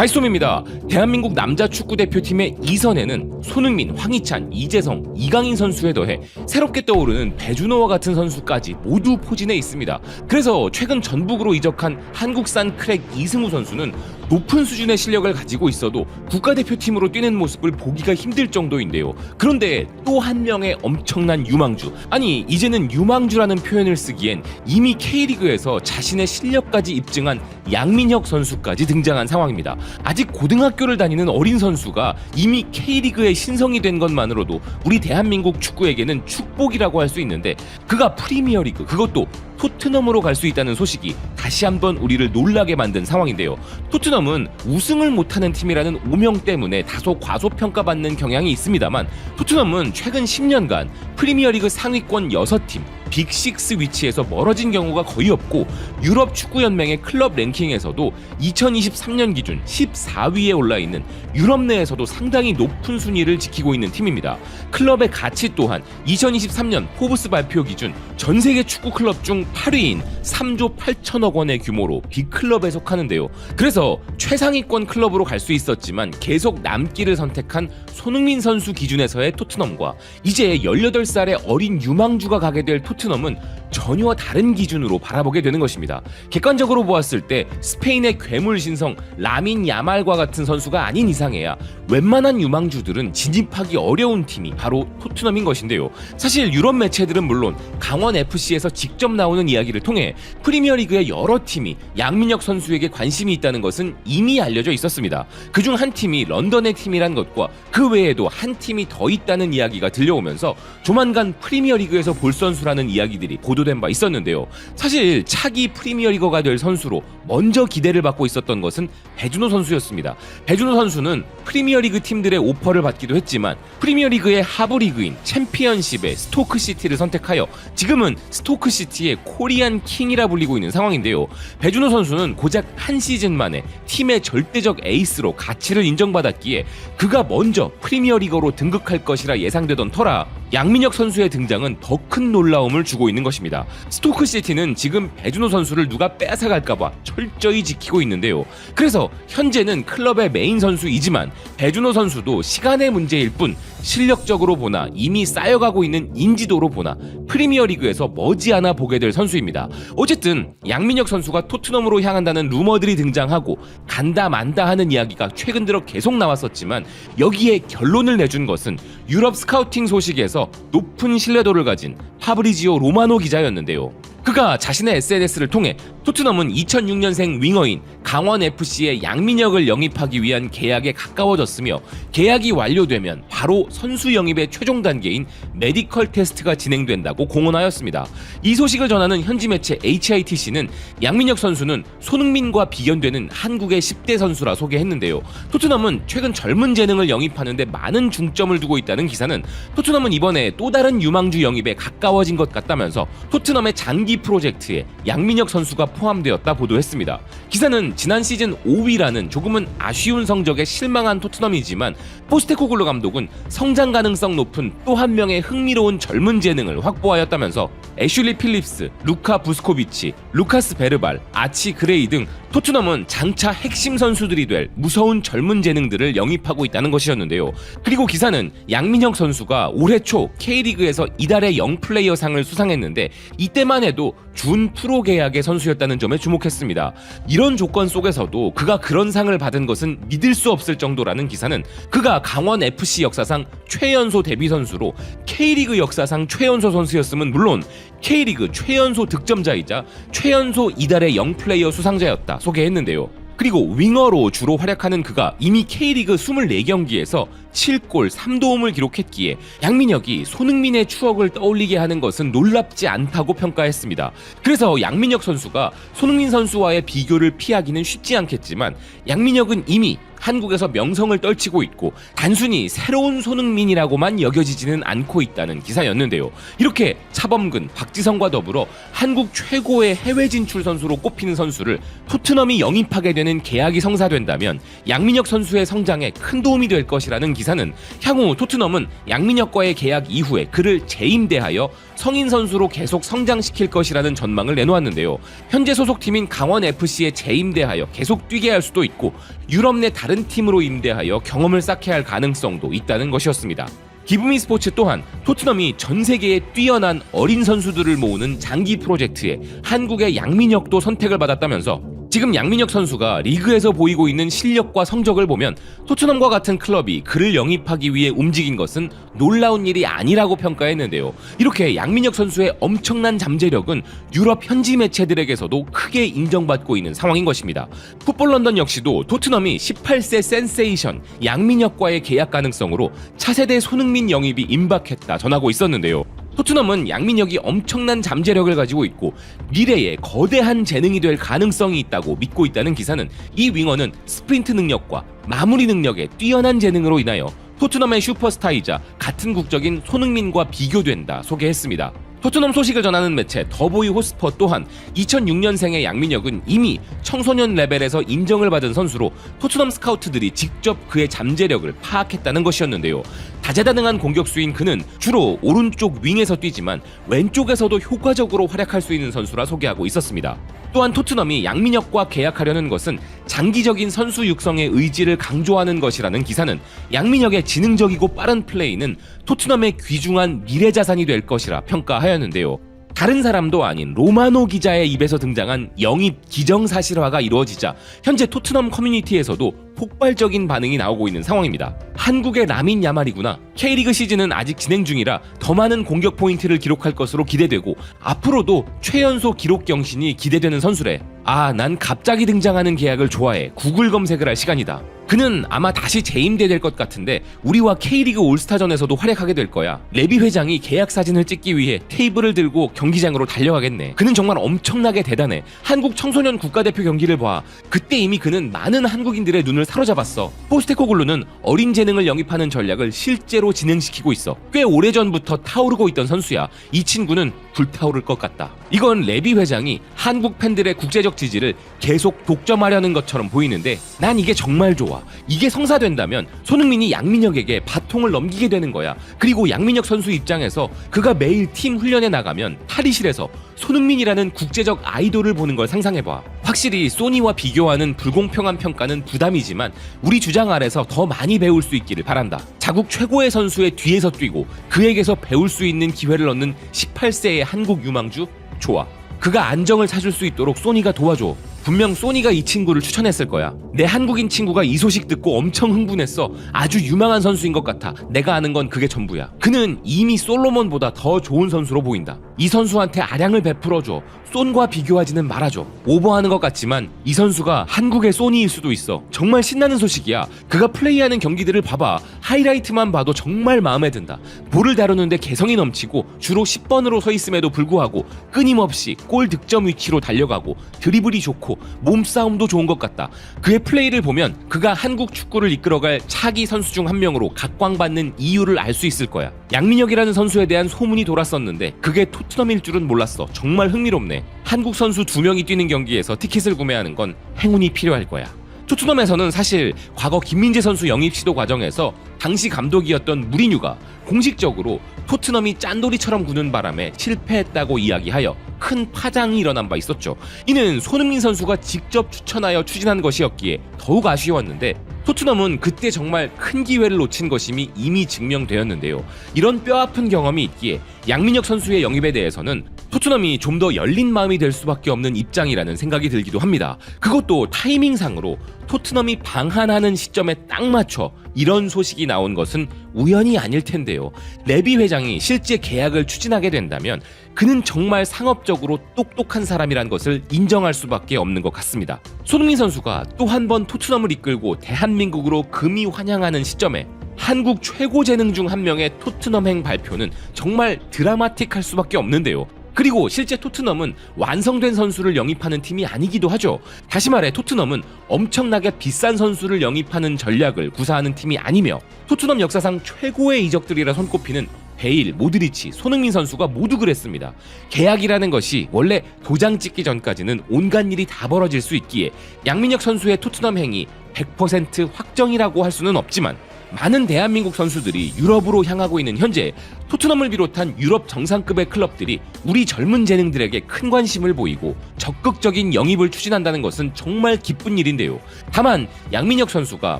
발솜입니다. 대한민국 남자 축구대표팀의 2선에는 손흥민, 황희찬, 이재성, 이강인 선수에 더해 새롭게 떠오르는 배준호와 같은 선수까지 모두 포진해 있습니다. 그래서 최근 전북으로 이적한 한국산 크랙 이승우 선수는 높은 수준의 실력을 가지고 있어도 국가대표팀으로 뛰는 모습을 보기가 힘들 정도인데요. 그런데 또 한 명의 엄청난 유망주, 아니 이제는 유망주라는 표현을 쓰기엔 이미 K리그에서 자신의 실력까지 입증한 양민혁 선수까지 등장한 상황입니다. 아직 고등학교를 다니는 어린 선수가 이미 K리그의 신성이 된 것만으로도 우리 대한민국 축구에게는 축복이라고 할 수 있는데, 그가 프리미어리그, 그것도 토트넘으로 갈 수 있다는 소식이 다시 한번 우리를 놀라게 만든 상황인데요. 토트넘은 우승을 못하는 팀이라는 오명 때문에 다소 과소평가받는 경향이 있습니다만, 토트넘은 최근 10년간 프리미어리그 상위권 6팀 빅6 위치에서 멀어진 경우가 거의 없고, 유럽 축구연맹의 클럽 랭킹에서도 2023년 기준 14위에 올라있는 유럽 내에서도 상당히 높은 순위를 지키고 있는 팀입니다. 클럽의 가치 또한 2023년 포브스 발표 기준 전세계 축구 클럽 중 8위인 3조 8천억 원의 규모로 빅클럽에 속하는데요. 그래서 최상위권 클럽으로 갈 수 있었지만 계속 남기를 선택한 손흥민 선수 기준에서의 토트넘과 이제 18살의 어린 유망주가 가게 될 토트넘은 전혀 다른 기준으로 바라보게 되는 것입니다. 객관적으로 보았을 때 스페인의 괴물 신성 라민 야말과 같은 선수가 아닌 이상해야 웬만한 유망주들은 진입하기 어려운 팀이 바로 토트넘인 것인데요. 사실 유럽 매체들은 물론 강원 FC에서 직접 나오는 이야기를 통해 프리미어리그의 여러 팀이 양민혁 선수에게 관심이 있다는 것은 이미 알려져 있었습니다. 그중 한 팀이 런던의 팀이란 것과 그 외에도 한 팀이 더 있다는 이야기가 들려오면서 조만간 프리미어리그에서 볼 선수라는 이야기들이 보도된 바 있었는데요. 사실 차기 프리미어리거가 될 선수로 먼저 기대를 받고 있었던 것은 배준호 선수였습니다. 배준호 선수는 프리미어리그 팀들의 오퍼를 받기도 했지만 프리미어리그의 하부리그인 챔피언십의 스토크시티를 선택하여 지금은 스토크시티의 코리안 킹이라 불리고 있는 상황인데요. 배준호 선수는 고작 한 시즌 만에 팀의 절대적 에이스로 가치를 인정받았기에 그가 먼저 프리미어리거로 등극할 것이라 예상되던 터라 양민혁 선수의 등장은 더 큰 놀라움을 주고 있는 것입니다. 스토크시티는 지금 배준호 선수를 누가 뺏어갈까봐 철저히 지키고 있는데요. 그래서 현재는 클럽의 메인 선수이지만 배준호 선수도 시간의 문제일 뿐 실력적으로 보나 이미 쌓여가고 있는 인지도로 보나 프리미어리그에서 머지않아 보게 될 선수입니다. 어쨌든 양민혁 선수가 토트넘으로 향한다는 루머들이 등장하고 간다 만다 하는 이야기가 최근 들어 계속 나왔었지만, 여기에 결론을 내준 것은 유럽 스카우팅 소식에서 높은 신뢰도를 가진 파브리지오 로마노 기자였는데요. 그가 자신의 SNS를 통해 토트넘은 2006년생 윙어인 강원FC의 양민혁을 영입하기 위한 계약에 가까워졌으며, 계약이 완료되면 바로 선수 영입의 최종 단계인 메디컬 테스트가 진행된다고 공언하였습니다. 이 소식을 전하는 현지 매체 HITC는 양민혁 선수는 손흥민과 비견되는 한국의 10대 선수라 소개했는데요. 토트넘은 최근 젊은 재능을 영입하는 데 많은 중점을 두고 있다는 기사는 토트넘은 이번에 또 다른 유망주 영입에 가까워진 것 같다면서 토트넘의 장기 프로젝트에 양민혁 선수가 포함되었다 보도했습니다. 기사는 지난 시즌 5위라는 조금은 아쉬운 성적에 실망한 토트넘이지만 포스테코글루 감독은 성장 가능성 높은 또 한 명의 흥미로운 젊은 재능을 확보하였다면서 애슐리 필립스, 루카 부스코비치, 루카스 베르발, 아치 그레이 등 토트넘은 장차 핵심 선수들이 될 무서운 젊은 재능들을 영입하고 있다는 것이었는데요. 그리고 기사는 양민혁 선수가 올해 초 K리그에서 이달의 영플레이어상을 수상했는데 이때만 해도 준 프로 계약의 선수였다는 점에 주목했습니다. 이런 조건 속에서도 그가 그런 상을 받은 것은 믿을 수 없을 정도라는 기사는 그가 강원 FC 역사상 최연소 데뷔 선수로 K리그 역사상 최연소 선수였음은 물론 K리그 최연소 득점자이자 최연소 이달의 영플레이어 수상자였다 소개했는데요. 그리고 윙어로 주로 활약하는 그가 이미 K리그 24경기에서 7골 3도움을 기록했기에 양민혁이 손흥민의 추억을 떠올리게 하는 것은 놀랍지 않다고 평가했습니다. 그래서 양민혁 선수가 손흥민 선수와의 비교를 피하기는 쉽지 않겠지만, 양민혁은 이미 한국에서 명성을 떨치고 있고 단순히 새로운 손흥민이라고만 여겨지지는 않고 있다는 기사였는데요. 이렇게 차범근, 박지성과 더불어 한국 최고의 해외 진출 선수로 꼽히는 선수를 토트넘이 영입하게 되는 되는 계약이 성사된다면 양민혁 선수의 성장에 큰 도움이 될 것이라는 기사는 향후 토트넘은 양민혁과의 계약 이후에 그를 재임대하여 성인 선수로 계속 성장시킬 것이라는 전망을 내놓았는데요. 현재 소속팀인 강원FC에 재임대하여 계속 뛰게 할 수도 있고 유럽 내 다른 팀으로 임대하여 경험을 쌓게 할 가능성도 있다는 것이었습니다. 기브미 스포츠 또한 토트넘이 전 세계의 뛰어난 어린 선수들을 모으는 장기 프로젝트에 한국의 양민혁도 선택을 받았다면서 지금 양민혁 선수가 리그에서 보이고 있는 실력과 성적을 보면 토트넘과 같은 클럽이 그를 영입하기 위해 움직인 것은 놀라운 일이 아니라고 평가했는데요. 이렇게 양민혁 선수의 엄청난 잠재력은 유럽 현지 매체들에게서도 크게 인정받고 있는 상황인 것입니다. 풋볼 런던 역시도 토트넘이 18세 센세이션 양민혁과의 계약 가능성으로 차세대 손흥민 영입이 임박했다 전하고 있었는데요. 토트넘은 양민혁이 엄청난 잠재력을 가지고 있고 미래에 거대한 재능이 될 가능성이 있다고 믿고 있다는 기사는 이 윙어는 스프린트 능력과 마무리 능력의 뛰어난 재능으로 인하여 토트넘의 슈퍼스타이자 같은 국적인 손흥민과 비교된다 소개했습니다. 토트넘 소식을 전하는 매체 더보이 호스퍼 또한 2006년생의 양민혁은 이미 청소년 레벨에서 인정을 받은 선수로 토트넘 스카우트들이 직접 그의 잠재력을 파악했다는 것이었는데요. 다재다능한 공격수인 그는 주로 오른쪽 윙에서 뛰지만 왼쪽에서도 효과적으로 활약할 수 있는 선수라 소개하고 있었습니다. 또한 토트넘이 양민혁과 계약하려는 것은 장기적인 선수 육성의 의지를 강조하는 것이라는 기사는 양민혁의 지능적이고 빠른 플레이는 토트넘의 귀중한 미래 자산이 될 것이라 평가하였는데요. 다른 사람도 아닌 로마노 기자의 입에서 등장한 영입 기정사실화가 이루어지자 현재 토트넘 커뮤니티에서도 폭발적인 반응이 나오고 있는 상황입니다. 한국의 라민 야말이구나. K리그 시즌은 아직 진행 중이라 더 많은 공격 포인트를 기록할 것으로 기대되고 앞으로도 최연소 기록 경신이 기대되는 선수래. 아, 난 갑자기 등장하는 계약을 좋아해. 구글 검색을 할 시간이다. 그는 아마 다시 재임대될 것 같은데 우리와 K리그 올스타전에서도 활약하게 될 거야. 레비 회장이 계약 사진을 찍기 위해 테이블을 들고 경기장으로 달려가겠네. 그는 정말 엄청나게 대단해. 한국 청소년 국가대표 경기를 봐. 그때 이미 그는 많은 한국인들의 눈을 사로잡았어. 포스테코글루는 어린 재능을 영입하는 전략을 실제로 진행시키고 있어. 꽤 오래전부터 타오르고 있던 선수야. 이 친구는 불타오를 것 같다. 이건 레비 회장이 한국 팬들의 국제적 지지를 계속 독점하려는 것처럼 보이는데 난 이게 정말 좋아. 이게 성사된다면 손흥민이 양민혁에게 바통을 넘기게 되는 거야. 그리고 양민혁 선수 입장에서 그가 매일 팀 훈련에 나가면 탈의실에서 손흥민이라는 국제적 아이돌을 보는 걸 상상해봐. 확실히 소니와 비교하는 불공평한 평가는 부담이지만 우리 주장 아래서 더 많이 배울 수 있기를 바란다. 자국 최고의 선수의 뒤에서 뛰고 그에게서 배울 수 있는 기회를 얻는 18세의 한국 유망주? 좋아. 그가 안정을 찾을 수 있도록 소니가 도와줘. 분명 소니가 이 친구를 추천했을 거야. 내 한국인 친구가 이 소식 듣고 엄청 흥분했어. 아주 유망한 선수인 것 같아. 내가 아는 건 그게 전부야. 그는 이미 솔로몬보다 더 좋은 선수로 보인다. 이 선수한테 아량을 베풀어줘. 손과 비교하지는 말아줘. 오버하는 것 같지만 이 선수가 한국의 소니일 수도 있어. 정말 신나는 소식이야. 그가 플레이하는 경기들을 봐봐. 하이라이트만 봐도 정말 마음에 든다. 볼을 다루는데 개성이 넘치고 주로 10번으로 서 있음에도 불구하고 끊임없이 골 득점 위치로 달려가고 드리블이 좋고 몸싸움도 좋은 것 같다. 그의 플레이를 보면 그가 한국 축구를 이끌어갈 차기 선수 중 한 명으로 각광받는 이유를 알 수 있을 거야. 양민혁이라는 선수에 대한 소문이 돌았었는데 그게 토트넘일 줄은 몰랐어. 정말 흥미롭네. 한국 선수 2명이 뛰는 경기에서 티켓을 구매하는 건 행운이 필요할 거야. 토트넘에서는 사실 과거 김민재 선수 영입 시도 과정에서 당시 감독이었던 무리뉴가 공식적으로 토트넘이 짠돌이처럼 구는 바람에 실패했다고 이야기하여 큰 파장이 일어난 바 있었죠. 이는 손흥민 선수가 직접 추천하여 추진한 것이었기에 더욱 아쉬웠는데 토트넘은 그때 정말 큰 기회를 놓친 것임이 이미 증명되었는데요. 이런 뼈아픈 경험이 있기에 양민혁 선수의 영입에 대해서는 토트넘이 좀 더 열린 마음이 될 수밖에 없는 입장이라는 생각이 들기도 합니다. 그것도 타이밍상으로 토트넘이 방한하는 시점에 딱 맞춰 이런 소식이 나온 것은 우연이 아닐 텐데요. 레비 회장이 실제 계약을 추진하게 된다면 그는 정말 상업적으로 똑똑한 사람이란 것을 인정할 수밖에 없는 것 같습니다. 손흥민 선수가 또 한 번 토트넘을 이끌고 대한민국으로 금이 환영하는 시점에 한국 최고 재능 중 한 명의 토트넘행 발표는 정말 드라마틱할 수밖에 없는데요. 그리고 실제 토트넘은 완성된 선수를 영입하는 팀이 아니기도 하죠. 다시 말해 토트넘은 엄청나게 비싼 선수를 영입하는 전략을 구사하는 팀이 아니며 토트넘 역사상 최고의 이적들이라 손꼽히는 베일, 모드리치, 손흥민 선수가 모두 그랬습니다. 계약이라는 것이 원래 도장 찍기 전까지는 온갖 일이 다 벌어질 수 있기에 양민혁 선수의 토트넘 행이 100% 확정이라고 할 수는 없지만 많은 대한민국 선수들이 유럽으로 향하고 있는 현재 토트넘을 비롯한 유럽 정상급의 클럽들이 우리 젊은 재능들에게 큰 관심을 보이고 적극적인 영입을 추진한다는 것은 정말 기쁜 일인데요. 다만 양민혁 선수가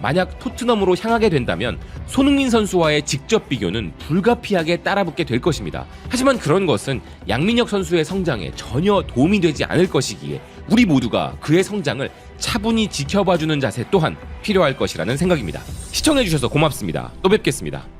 만약 토트넘으로 향하게 된다면 손흥민 선수와의 직접 비교는 불가피하게 따라붙게 될 것입니다. 하지만 그런 것은 양민혁 선수의 성장에 전혀 도움이 되지 않을 것이기에 우리 모두가 그의 성장을 차분히 지켜봐주는 자세 또한 필요할 것이라는 생각입니다. 시청해주셔서 고맙습니다. 또 뵙겠습니다.